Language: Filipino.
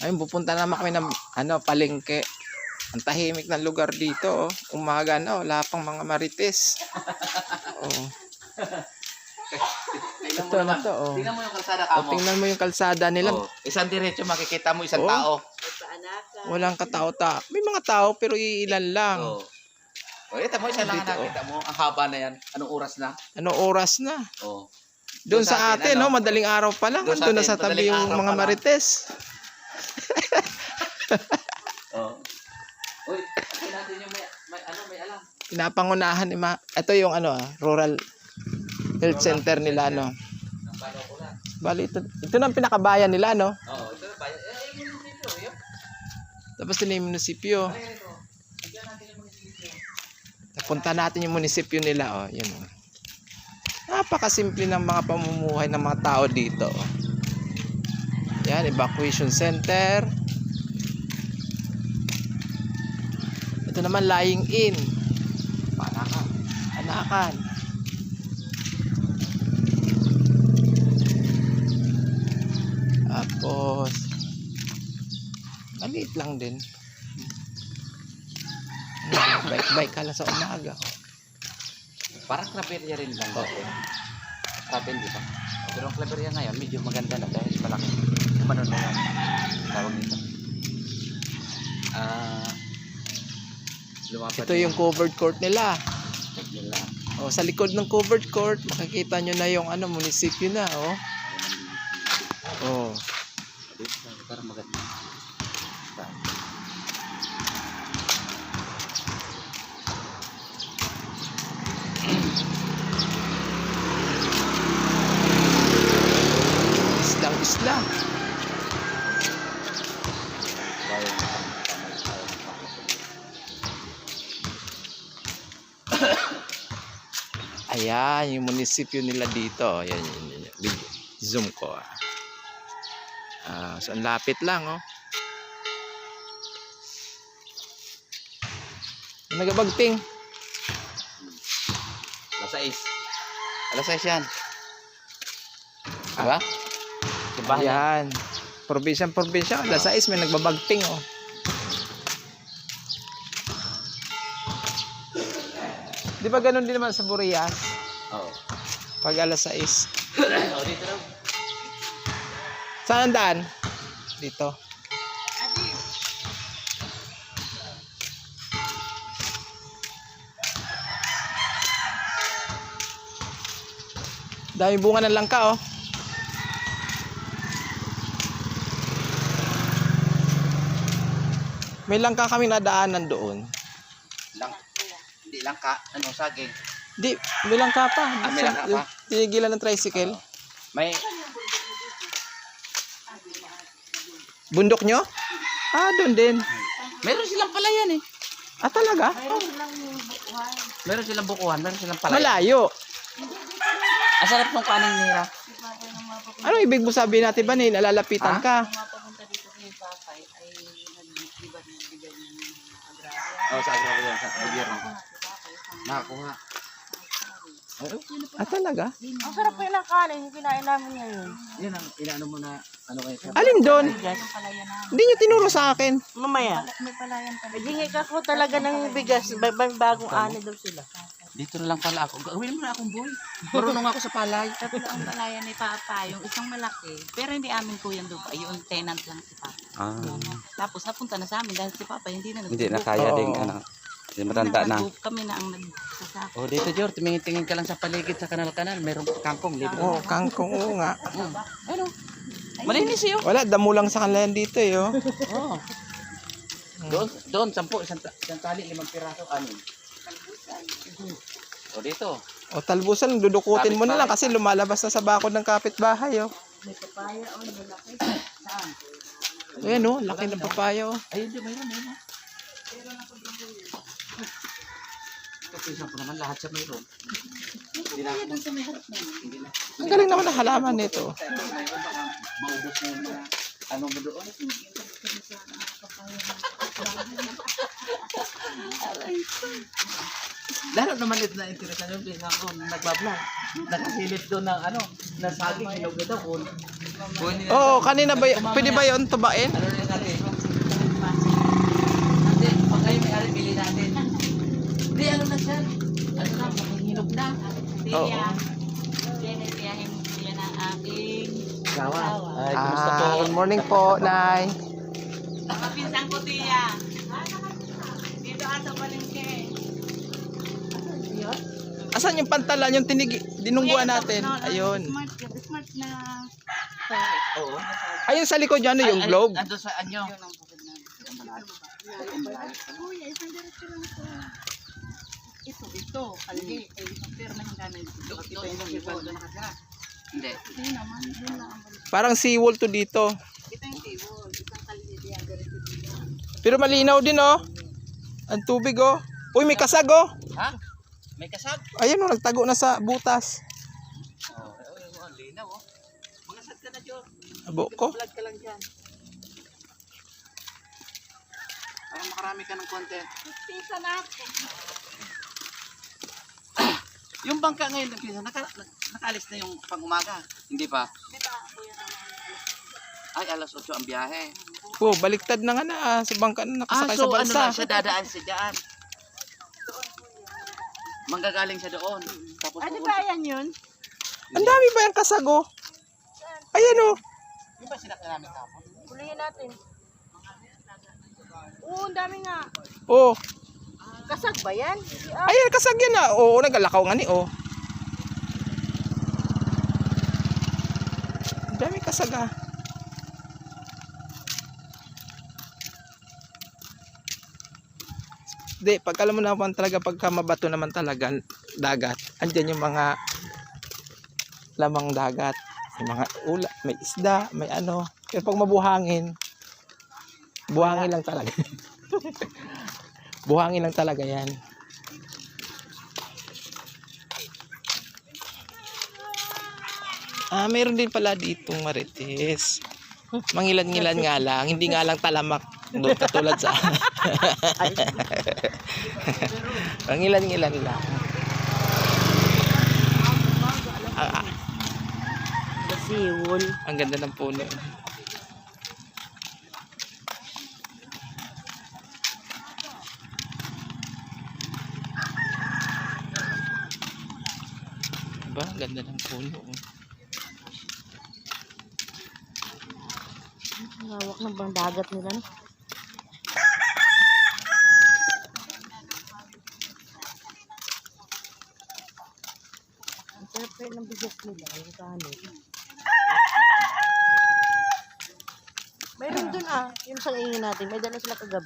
Ayun, pupunta naman kami ng palengke. Ang tahimik ng lugar dito. Umaga na, wala pang mga marites. Oh. Ito na to. Oh. Tingnan mo yung kalsada kamo. Tingnan mo yung kalsada nila. Oh, isang diretso makikita mo isang tao. Walang katao-tao. May mga tao pero iilan lang. Oh. Oh, ito mo, isa lang ang nakita mo. Ang haba na yan. Anong oras na? Anong oras na? Oh. Doon sa atin, no? Madaling araw pa lang. Doon sa Doon na atin, sa tabi madaling yung araw mga pa lang. marites. Oh. Uy, okay natin yung may alam. Pinapangunahan ni ito yung rural health center nila, no? Ang palo ko na. Bali, ito na ang pinakabayan nila, no? Oo, ito na ba? Yung munisipyo, yun. Tapos ito na yung munisipyo. Ano yan ito? Tignan natin yung munisipyo. Punta natin yung munisipyo nila, oh. Yun, oh. Napakasimple ng mga pamumuhay ng mga tao dito. Oh. Yan, evacuation center. Ito naman, lying in. Panakan. Anakan. Tapos, maliit lang din. Bike-bike ka lang sa umaga. Parang claveria rin lang dati. Atin, di ba? Pero ang claveria ngayon, medyo maganda na dahil malaki. Kumano na yan? Tawag nito. Lumapat Ito yung covered court nila. nila. Oh, sa likod ng covered court, makikita nyo na yung munisipyo na, oh. Oh. Parang maganda. Islang-isla. Ayan, yung munisipyo nila dito. Ayan, yun. Zoom ko. So, ang lapit lang, oh. Nagabagting. Alas 6. Alas 6 yan. Diba? Diba? Ayan. Probinsya. Alas 6 may nagbabagting, oh. Di ba ganun din naman sa Burias? Oo. Pag alas 6. Oh, dito lang. Saan ang daan? Dito. Dami bunga ng langka, oh. May langka kami nadaanan doon. Hindi lang ka. Ano, saging. Di, may langka pa. May langka pa? Tinigilan ng tricycle. May... Bundok nyo? Doon din. Meron silang palayan eh. Talaga? Meron silang bukuhan. Meron silang palayan. Malayo. Ang sarap ng kanin nila. Ano ibig mo sabihin natin ba na nalalapitan ka? Oo, sa agrario yan. Sa gobyerno. Nakakuha. Talaga? Ang sarap po ng kanin, yung kinain namin ngayon. Yan ang inaano mo na ano kayo. Alin doon? Hindi nyo tinuro sa akin. Mamaya. May palayan pa. Hingay ka ko talaga ng bigas, bagong ani daw sila. Dito na lang pala ako. Gawin mo na akong boy. Marunong ako sa palay. Tatlo ang palayan ni Papa, yung isang malaki. Pero hindi amin po yan doon. Yung tenant lang si Papa. Tapos napunta na sa amin dahil si Papa hindi na Hindi na nagsubukan. kaya Oo. ding ano. Hindi matanda na. Kami na ang nagsasaka. Oh, dito George, tumingin-tingin ka lang sa paligid sa kanal-kanal. Merong kangkong libre. Oh, kangkong, oo nga. Ano? Malinis iyo. Wala, damo lang sa kanila yan dito, eh, oh. Oh. Doon, 10, isang tali, 5 piraso, ano? O dito. O talbusan, dudukutin mo na lang kasi lumalabas na sa bakod ng kapitbahay, oh. May papaya o may laki. Saan? Ayan, oh, laki ng papaya, oh. Ayun, di, mayroon. Ito, pinsan ko naman, lahat siya mayroon. Hindi na ako. Sa may harap na yun. Hindi na. Ang galing naman ng halaman nito. Mayroon baka maubos mo na ano mo doon. Lalo naman ito na interesan yung pinsan ko, nagbablog. Nakasilip doon ng ng saging, hinog ito. Oo, kanina ba pwede ba yun tubain? Ano rin Oo. Yan ay tiyahin yan ang aking Ay, kumusta po? Good morning po, Nay. kapinsang ko tiya. Dito sa palengke. Asan yung pantalan, yung dinungguan natin? Ayun. Smart na. Oo. Ayun sa likod dyan, yung globe. Ando sa anyo. Kuya, isang diretso lang ito. Ito, kalye. Isang perma yung gamit. Ito yung nakatira. Hindi. Hindi naman, doon lang ang balik. Parang seawall to dito. Ito yung table, isang kalye diyan, diretso dito. Pero malinaw din, oh. Ang tubig, oh. Uy, may kasag, oh. Ha? May kasag? Ayun, oh, nagtago na sa butas. Oo, linaw oh. Mga sad ka na, Jor. Abo ko. Vlog ka lang dyan. Para makarami ka ng content. Pisa na ako. Yung bangka ngayon, nakalis na yung pang-umaga. Hindi pa? Ay, alas 8 ang biyahe. Oh, baliktad na nga na, sa bangka na nakasakay sa balsa. Ano na siya, dadaan siya dyan. Manggagaling siya doon. Tapos Ano ba yan yun? Ang dami ba yung kasag, oh? Ayan, oh. Yung ba sinakla namin kapon? Hulihin natin. Oo, ang dami nga. Oh. Kasag ba yan? Ayan, kasag yan, ah. Oo, nagalakaw nga ni, oh. Ang dami kasag, ah. Di, pag alam mo naman talaga, pagka mabato naman talaga, dagat, andyan yung mga lamang dagat. May mga ula, may isda, may ano. Pero pag mabuhangin, buhangin lang talaga. Buhangin lang talaga yan. Mayroon din pala ditong marites. Mangilan-ngilan nga lang, hindi nga lang talamak. Doon katulad sa mangilan-ngilan lang. The seawall. Ang ganda ng puno. Diba? Ang ganda ng puno. Ang hawak ng bang dagat nila. No? Ang sarap ng bigas nila. Yung kanin. Mayroon dun yung sa ingin natin. May dala sila kagabi.